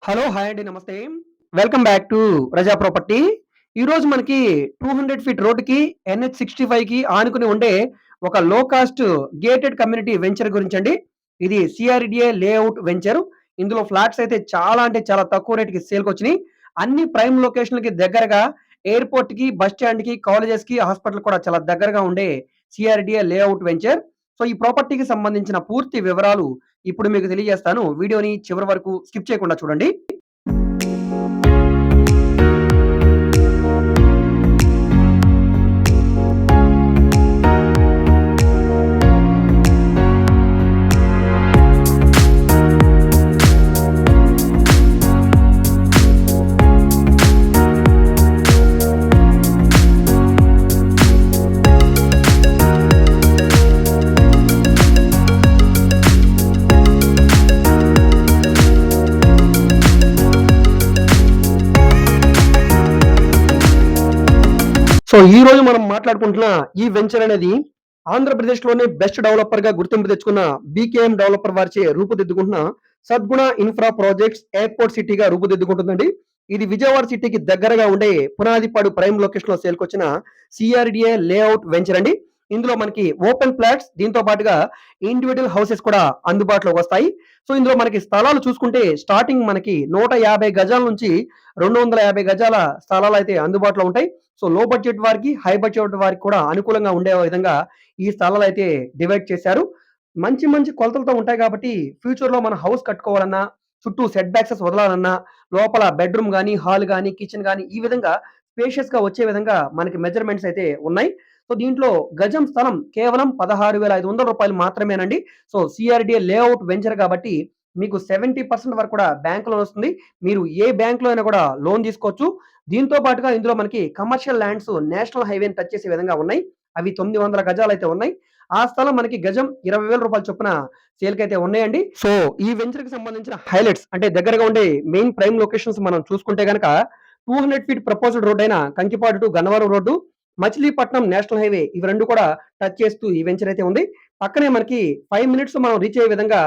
Hello! Hi అండి. నమస్తే. Welcome back to ప్రజా ప్రాపర్టీ. ఈరోజు మనకి 200 ఫీట్ రోడ్డుకి ఎన్‌హెచ్ 65కి ఆనుకుని ఉండే ఒక లో కాస్ట్ గేటెడ్ కమ్యూనిటీ వెంచర్ గురించండి. ఇది సిఆర్‌డిఏ లేఅవుట్ వెంచర్. ఇందులో ఫ్లాట్స్ అయితే చాలా అంటే చాలా తక్కువ రేట్‌కి సేల్‌కొచ్చినియి. అన్ని ప్రైమ్ లొకేషన్‌లకి దగ్గరగా ఎయిర్‌పోర్ట్‌కి, బస్ స్టాండ్‌కి, కాలేజెస్‌కి, హాస్పిటల్ కూడా చాలా దగ్గరగా ఉండే సిఆర్‌డిఏ లేఅవుట్ వెంచర్. సో, ఈ ప్రాపర్టీకి సంబంధించిన పూర్తి వివరాలు ఇప్పుడు మీకు తెలియజేస్తాను. వీడియోని చివరి వరకు స్కిప్ చేయకుండా చూడండి. సో ఈ రోజు మనం మాట్లాడుకుంటున్న ఈ వెంచర్ అనేది ఆంధ్రప్రదేశ్‌లోనే బెస్ట్ డెవలపర్‌గా గుర్తింపు తెచ్చుకున్న బీకేఎం డెవలపర్ వారిచే రూపుదిద్దుకుంటున్న సద్గుణ ఇన్ఫ్రా ప్రాజెక్ట్స్ ఎయిర్‌పోర్ట్ సిటీగా రూపుదిద్దుకుంటుందండి. ఇది విజయవాడ సిటీకి దగ్గరగా ఉండే పునాదిపాడు ప్రైమ్ లొకేషన్‌లో సేల్‌కొచ్చిన సిఆర్‌డిఏ లేఅవుట్ వెంచర్ అండి. ఇందులో మనకి ఓపెన్ ఫ్లాట్స్ దీంతో పాటుగా ఇండివిడ్యువల్ హౌసెస్ కూడా అందుబాటులోకి వస్తాయి. సో ఇందులో మనకి స్థలాలు చూసుకుంటే స్టార్టింగ్ మనకి 150 గజాల నుంచి 250 గజాల స్థలాలైతే అందుబాటులో ఉంటాయి. సో లో బడ్జెట్ వారికి, హై బడ్జెట్ వారికి కూడా అనుకూలంగా ఉండే విధంగా ఈ స్థలాలైతే డివైడ్ చేశారు. మంచి మంచి కొలతలతో ఉంటాయి కాబట్టి ఫ్యూచర్‌లో మన హౌస్ కట్టుకోవాలన్నా, చుట్టూ సెట్ బ్యాక్సెస్ వదలాలన్నా, లోపల బెడ్‌రూమ్ గాని, హాల్ గాని, కిచెన్ గాని ఈ విధంగా స్పేషియస్‌గా వచ్చే విధంగా మనకి మెజర్‌మెంట్స్ అయితే ఉన్నాయి. సో దీంట్లో గజం స్థలం కేవలం రూ. 16,500 మాత్రమేనండి. సో సిఆర్‌డిఏ లేఅవుట్ వెంచర్ కాబట్టి మీకు 70% వరకు కూడా బ్యాంక్ లోన్ వస్తుంది. మీరు ఏ బ్యాంక్‌లో అయినా కూడా లోన్ తీసుకోవచ్చు. దీంతో పాటుగా ఇందులో మనకి కమర్షియల్ ల్యాండ్స్ నేషనల్ హైవేని టచ్ చేసే విధంగా ఉన్నాయి. అవి 900 గజాలైతే ఉన్నాయి. ఆ స్థలం మనకి గజం రూ. 20,000 చొప్పున సేల్‌కైతే ఉన్నాయండి. సో, ఈ వెంచర్‌కి సంబంధించిన హైలైట్స్ అంటే దగ్గరగా ఉండే మెయిన్ ప్రైమ్ లొకేషన్స్ మనం చూసుకుంటే గనక 200 ఫీట్ ప్రపోజ్డ్ రోడ్ అయిన Kankipadu to Gannavaram road, Machilipatnam national highway ఇవి 2 కూడా టచ్ చేస్తూ ఈ వెంచర్ అయితే ఉంది. పక్కనే మనకి 5 మినిట్స్‌లో మనం రీచ్ అయ్యే విధంగా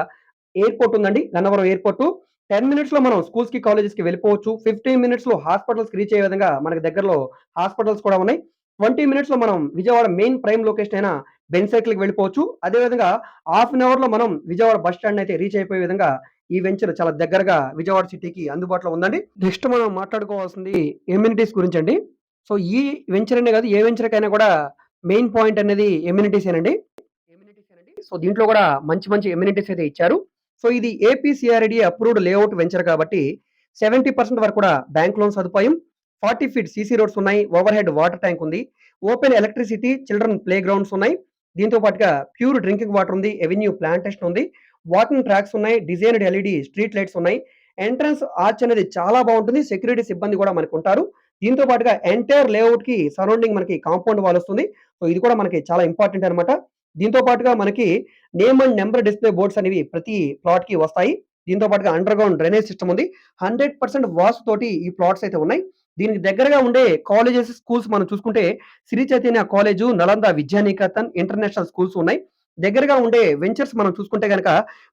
ఎయిర్‌పోర్ట్ ఉందండి. గన్నవరం ఎయిర్‌పోర్టు. 10 మినిట్స్‌లో మనం స్కూల్స్‌కి, కాలేజెస్‌కి వెళ్ళిపోవచ్చు. 15 మినిట్స్‌లో హాస్పిటల్స్‌కి రీచ్ అయ్యే విధంగా మనకు దగ్గరలో హాస్పిటల్స్ కూడా ఉన్నాయి. 20 మినిట్స్‌లో మనం విజయవాడ మెయిన్ ప్రైమ్ లొకేషన్ అయిన బెంజ్ సర్కిల్‌కి వెళ్ళిపోవచ్చు. అదే విధంగా హాఫ్ అన్ అవర్‌లో మనం విజయవాడ బస్ స్టాండ్ అయితే రీచ్ అయిపోయే విధంగా ఈ వెంచర్ చాలా దగ్గరగా విజయవాడ సిటీకి అందుబాటులో ఉందండి. నెక్స్ట్ మనం మాట్లాడుకోవాల్సింది ఎమ్యూనిటీస్ గురించండి. సో, ఈ వెంచర్ అనే కాదు ఏ వెంచర్‌కైనా కూడా మెయిన్ పాయింట్ అనేది ఎమ్యూనిటీసేనండి. సో, దీంట్లో కూడా మంచి మంచి ఎమ్యూనిటీస్ అయితే ఇచ్చారు. సో, ఇది ఏపీసీఆర్‌డీఏ అప్రూవ్డ్ లేఅవుట్ వెంచర్ కాబట్టి 70% వరకు కూడా బ్యాంక్ లోన్ సదుపాయం. 40 ఫీట్ సీసీ రోడ్స్ ఉన్నాయి. ఓవర్ హెడ్ వాటర్ ట్యాంక్ ఉంది. Open electricity, children play grounds ఉన్నాయి. దీంతో పాటుగా ప్యూర్ డ్రింకింగ్ వాటర్ ఉంది. ఎవెన్యూ ప్లాంటేషన్ ఉంది. వాకింగ్ ట్రాక్స్ ఉన్నాయి. డిజైన్డ్ ఎల్ఈడీ స్ట్రీట్ లైట్స్ ఉన్నాయి. ఎంట్రన్స్ ఆర్చ్ అనేది చాలా బాగుంటుంది. సెక్యూరిటీ సిబ్బంది కూడా మనకుంటారు. దీంతో పాటుగా ఎంటైర్ లేఅవుట్‌కి సరౌండింగ్ మనకి కాంపౌండ్ వాల్ వస్తుంది. సో, ఇది కూడా మనకి చాలా ఇంపార్టెంట్ అన్నమాట. దీంతో పాటుగా మనకి name and number display boards అనేవి ప్రతి ప్లాట్‌కి వస్తాయి. దీంతో పాటుగా అండర్ గ్రౌండ్ డ్రైనేజ్ సిస్టమ్ ఉంది. 100% వాస్తుతోటి ఈ ప్లాట్స్ అయితే ఉన్నాయి. దీనికి దగ్గరగా ఉండే కాలేజెస్, స్కూల్స్ మనం చూసుకుంటే Sri Chaitanya college, Nalanda Vidyaniketan, international schools ఉన్నాయి. దగ్గరగా ఉండే వెంచర్స్ మనం చూసుకుంటే గనక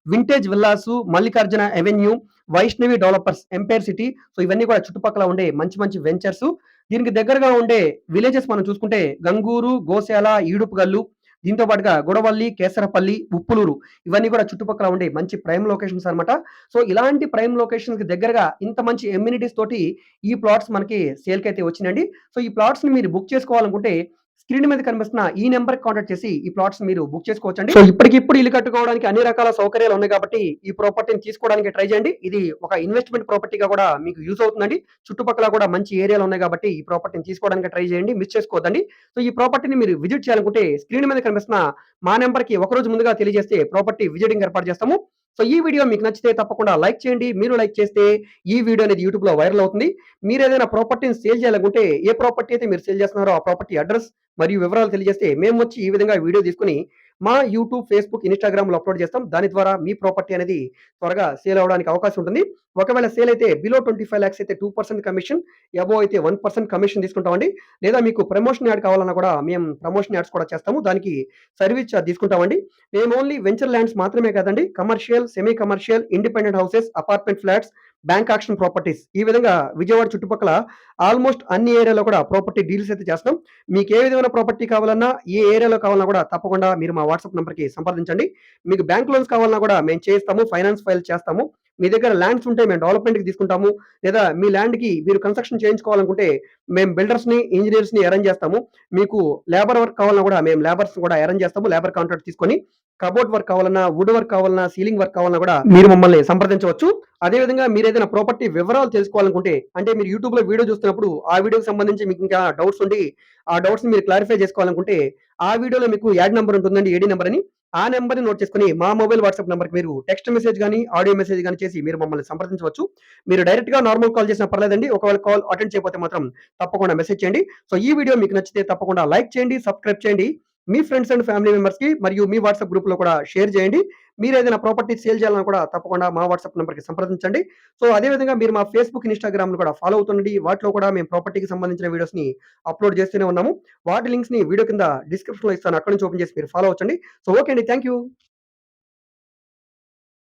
vintage villas, Mallikarjuna avenue, Vaishnavi developers, empire city. So, ఇవన్నీ కూడా చుట్టుపక్కల ఉండే మంచి మంచి వెంచర్స్. దీనికి దగ్గరగా ఉండే విలేజెస్ మనం చూసుకుంటే గంగూరు, గోశాల, ఈడుపుగల్లు దీంతో పాటుగా గుడవల్లి, కేసరపల్లి, ఉప్పులూరు ఇవన్నీ కూడా చుట్టుపక్కల ఉండే మంచి ప్రైమ్ లొకేషన్స్ అన్నమాట. సో, ఇలాంటి ప్రైమ్ లొకేషన్స్‌కి దగ్గరగా ఇంత మంచి ఎమ్యూనిటీస్ తోటి ఈ ప్లాట్స్ మనకి సేల్‌కైతే వచ్చినాయండి. సో, ఈ ప్లాట్స్‌ని మీరు బుక్ చేసుకోవాలనుకుంటే స్క్రీన్ మీద కనిపిస్తున్న ఈ నంబర్‌కి కాంటాక్ట్ చేసి ఈ ప్లాట్స్ మీరు బుక్ చేసుకోవచ్చండి. సో, ఇప్పటికిప్పుడు ఇల్లు కట్టుకోవడానికి అన్ని రకాల సౌకర్యాలు ఉన్నాయి కాబట్టి ఈ ప్రాపర్టీని తీసుకోవడానికి ట్రై చేయండి. ఇది ఒక ఇన్వెస్ట్‌మెంట్ ప్రాపర్టీగా కూడా మీకు యూజ్ అవుతుందండి. చుట్టుపక్కల కూడా మంచి ఏరియాలు ఉన్నాయి కాబట్టి ఈ ప్రాపర్టీని తీసుకోవడానికి ట్రై చేయండి. మిస్ చేసుకోవద్దండి. సో, ఈ ప్రాపర్టీని మీరు విజిట్ చేయాలనుకుంటే స్క్రీన్ మీద కనిపిస్తున్న మా నంబర్‌కి ఒకరోజు ముందుగా తెలియజేస్తే ప్రాపర్టీ విజిటింగ్ ఏర్పాటు చేస్తాము. సో, ఈ వీడియో మీకు నచ్చితే తప్పకుండా లైక్ చేయండి. మీరు లైక్ చేస్తే ఈ వీడియో అనేది యూట్యూబ్‌లో వైరల్ అవుతుంది. మీరేదైనా ప్రాపర్టీని సేల్ చేయాలనుకుంటే ఏ ప్రాపర్టీ అయితే మీరు సేల్ చేస్తున్నారో ఆ ప్రాపర్టీ అడ్రెస్ మరియు వివరాలు తెలియజేస్తే మేమొచ్చి ఈ విధంగా వీడియో తీసుకొని మా యూట్యూబ్, ఫేస్‌బుక్, ఇన్‌స్టాగ్రామ్‌లో అప్‌లోడ్ చేస్తాం. దాని ద్వారా మీ ప్రాపర్టీ అనేది త్వరగా సేల్ అవ్వడానికి అవకాశం ఉంటుంది. ఒకవేళ సేల్ అయితే బిలో 25 లాక్స్ అయితే 2% కమిషన్, అబోవ్ అయితే 1% కమిషన్ తీసుకుంటామండి. లేదా మీకు ప్రమోషన్ యాడ్ కావాలన్నా కూడా మేము ప్రమోషన్ యాడ్స్ కూడా చేస్తాము. దానికి సర్వీస్ చార్జ్ తీసుకుంటామండి. మేము ఓన్లీ వెంచర్ ల్యాండ్స్ మాత్రమే కాదండి. Commercial, semi commercial, independent houses, apartment flats, bank auction properties ఈ విధంగా విజయవాడ చుట్టుపక్కల ఆల్మోస్ట్ అన్ని ఏరియాలో కూడా ప్రాపర్టీ డీల్స్ అయితే చేస్తాం. మీకు ఏ విధమైన ప్రాపర్టీ కావాలన్నా, ఏ ఏరియాలో కావాలన్నా కూడా తప్పకుండా మీరు మా వాట్సాప్ నంబర్‌కి సంప్రదించండి. మీకు బ్యాంక్ లోన్స్ కావాలన్నా కూడా మేము చేయిస్తాము. ఫైనాన్స్ ఫైల్ చేస్తాము. మీ దగ్గర ల్యాండ్స్ ఉంటే మేము డెవలప్‌మెంట్‌కి తీసుకుంటాము. లేదా మీ ల్యాండ్‌కి మీరు కన్‌స్ట్రక్షన్ చేయించుకోవాలనుకుంటే మేము బిల్డర్స్‌ని, ఇంజినీర్స్‌ని అరేంజ్ చేస్తాము. మీకు లేబర్ వర్క్ కావాలన్నా కూడా మేము లేబర్స్ కూడా అరేంజ్ చేస్తాము. లేబర్ కాంట్రాక్ట్ తీసుకొని కబోర్డ్ వర్క్ కావాలన్నా, వుడ్ వర్క్ కావాలన్నా, సీలింగ్ వర్క్ కావాలన్నా కూడా మీరు మమ్మల్ని సంప్రదించవచ్చు. అదే విధంగా మీరేదైనా ప్రాపర్టీ వివరాలు తెలుసుకోవాలనుకుంటే, అంటే మీరు యూట్యూబ్‌లో వీడియో చూస్తున్నప్పుడు ఆ వీడియోకి సంబంధించి మీకు ఇంకా డౌట్స్ ఉండి, ఆ డౌట్స్‌ని మీరు క్లారిఫై చేసుకోవాలనుకుంటే, ఆ వీడియోలో మీకు యాడ్ నంబర్ ఉంటుందండి. ఏడీ నంబర్ అని. ఆ నంబర్‌ని నోట్ చేసుకొని మా మొబైల్ వాట్సాప్ నంబర్‌కి మీరు టెక్స్ట్ మెసేజ్ గాని, ఆడియో మెసేజ్ గాని చేసి మీరు మమ్మల్ని సంప్రదించవచ్చు. మీరు డైరెక్ట్‌గా నార్మల్ కాల్ చేసినా పర్లేదండి. ఒకవేళ కాల్ అటెండ్ చేయకపోతే మాత్రం తప్పకుండా మెసేజ్ చేయండి. సో, ఈ వీడియో మీకు నచ్చితే తప్పకుండా లైక్ చేయండి, సబ్స్క్రైబ్ చేయండి. మీ ఫ్రెండ్స్ అండ్ ఫ్యామిలీ మెంబర్స్‌కి మరియు మీ వాట్సాప్ గ్రూప్‌లో కూడా షేర్ చేయండి. మీరేదైనా ప్రాపర్టీ సేల్ చేయాలన్నా కూడా తప్పకుండా మా వాట్సాప్ నంబర్‌కి సంప్రదించండి. సో, అదే విధంగా మీరు మా ఫేస్‌బుక్, ఇన్‌స్టాగ్రామ్‌ను కూడా ఫాలో అవుతుండండి. వాటిలో కూడా మేము ప్రాపర్టీకి సంబంధించిన వీడియోస్‌ని అప్‌లోడ్ చేస్తూనే ఉన్నాము. వాటి లింక్స్‌ని వీడియో కింద డిస్క్రిప్షన్‌లో ఇస్తాను. అక్కడి నుంచి ఓపెన్ చేసి మీరు ఫాలో అవ్వచ్చండి. సో, ఓకే అండి. Thank you.